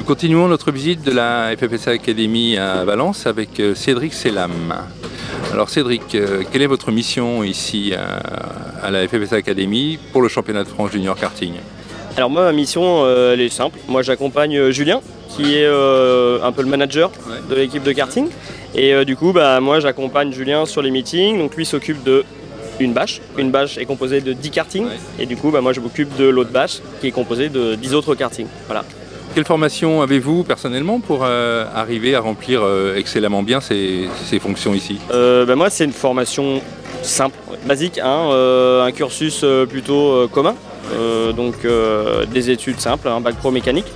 Nous continuons notre visite de la FFSA Academy à Valence avec Cédric Selam. Alors Cédric, quelle est votre mission ici à la FFSA Academy pour le championnat de France junior karting? Alors moi, ma mission, elle est simple. Moi, j'accompagne Julien, qui est un peu le manager de l'équipe de karting. Et du coup, moi, j'accompagne Julien sur les meetings. Donc lui s'occupe de une bâche. Une bâche est composée de 10 kartings. Et du coup, moi, je m'occupe de l'autre bâche, qui est composée de 10 autres kartings. Voilà. Quelle formation avez-vous personnellement pour arriver à remplir excellemment bien ces fonctions ici? Moi, c'est une formation simple, basique, un cursus plutôt commun. Des études simples, un bac pro mécanique.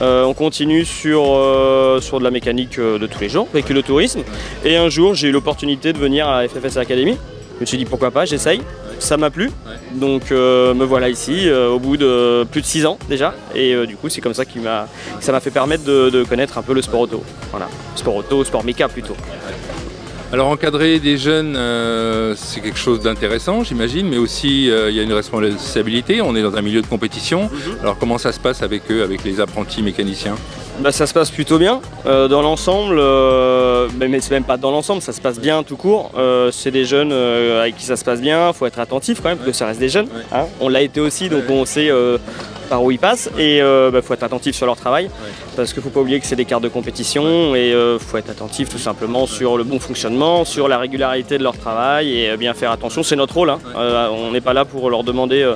On continue sur de la mécanique de tous les jours, avec le tourisme. Et un jour, j'ai eu l'opportunité de venir à la FFSA Academy. Je me suis dit pourquoi pas, j'essaye. Ça m'a plu, donc me voilà ici au bout de plus de 6 ans déjà. Et du coup, c'est comme ça que ça m'a fait permettre de connaître un peu le sport auto. Voilà, sport auto, sport méca plutôt. Alors encadrer des jeunes, c'est quelque chose d'intéressant, j'imagine, mais aussi il y a une responsabilité, on est dans un milieu de compétition. Alors comment ça se passe avec eux, avec les apprentis mécaniciens? Ça se passe plutôt bien, dans l'ensemble, mais c'est même pas dans l'ensemble, ça se passe bien tout court. C'est des jeunes avec qui ça se passe bien, il faut être attentif quand même, parce que ça reste des jeunes. Hein. On l'a été aussi, donc on sait par où ils passent, et il faut être attentif sur leur travail, parce qu'il ne faut pas oublier que c'est des cartes de compétition, et il faut être attentif tout simplement sur le bon fonctionnement, sur la régularité de leur travail, et bien faire attention, c'est notre rôle. Hein. On n'est pas là pour leur demander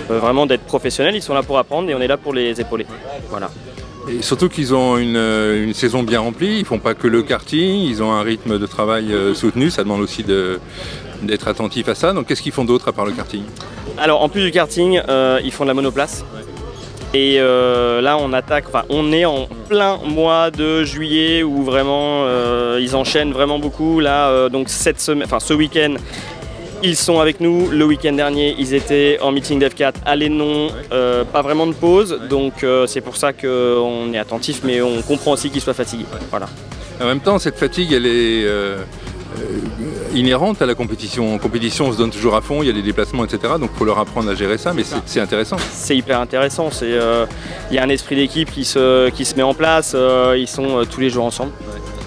vraiment d'être professionnels, ils sont là pour apprendre, et on est là pour les épauler. Voilà. Et surtout qu'ils ont une saison bien remplie, ils ne font pas que le karting, ils ont un rythme de travail soutenu, ça demande aussi d'être attentif à ça. Donc qu'est-ce qu'ils font d'autre à part le karting? Alors en plus du karting, ils font de la monoplace. Et là on est en plein mois de juillet où vraiment ils enchaînent vraiment beaucoup. Là donc ce week-end, ils sont avec nous. Le week-end dernier, ils étaient en meeting d'F4 à Lénon, pas vraiment de pause. Donc c'est pour ça qu'on est attentif, mais on comprend aussi qu'ils soient fatigués. Voilà. En même temps, cette fatigue, elle est inhérente à la compétition. En compétition, on se donne toujours à fond, il y a des déplacements, etc. Donc il faut leur apprendre à gérer ça, mais c'est intéressant. C'est hyper intéressant. Il y a un esprit d'équipe qui se met en place. Ils sont tous les jours ensemble.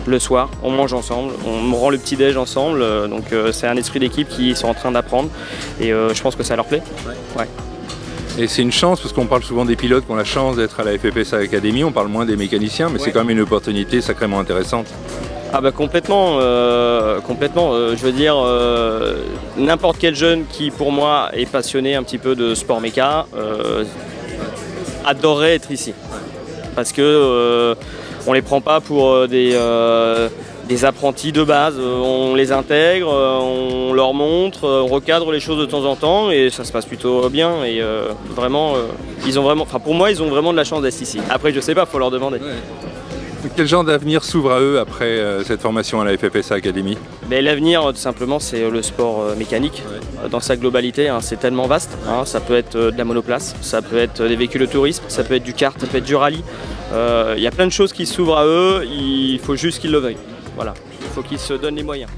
Le soir, on mange ensemble, on rend le petit-déj ensemble, donc c'est un esprit d'équipe qu'ils sont en train d'apprendre et je pense que ça leur plaît. Ouais. Et c'est une chance, parce qu'on parle souvent des pilotes qui ont la chance d'être à la FFSA Academy, on parle moins des mécaniciens, mais c'est quand même une opportunité sacrément intéressante. Ah complètement, je veux dire, n'importe quel jeune qui pour moi est passionné un petit peu de sport méca, adorerait être ici, parce que on les prend pas pour des apprentis de base, on les intègre, on leur montre, on recadre les choses de temps en temps et ça se passe plutôt bien et pour moi ils ont vraiment de la chance d'être ici. Après je sais pas, faut leur demander. Ouais. Quel genre d'avenir s'ouvre à eux après cette formation à la FFSA Academy? L'avenir tout simplement c'est le sport mécanique dans sa globalité, c'est tellement vaste, ça peut être de la monoplace, ça peut être des véhicules de tourisme, ça peut être du kart, ça peut être du rallye. Il y a plein de choses qui s'ouvrent à eux, il faut juste qu'ils le veuillent. Voilà, il faut qu'ils se donnent les moyens.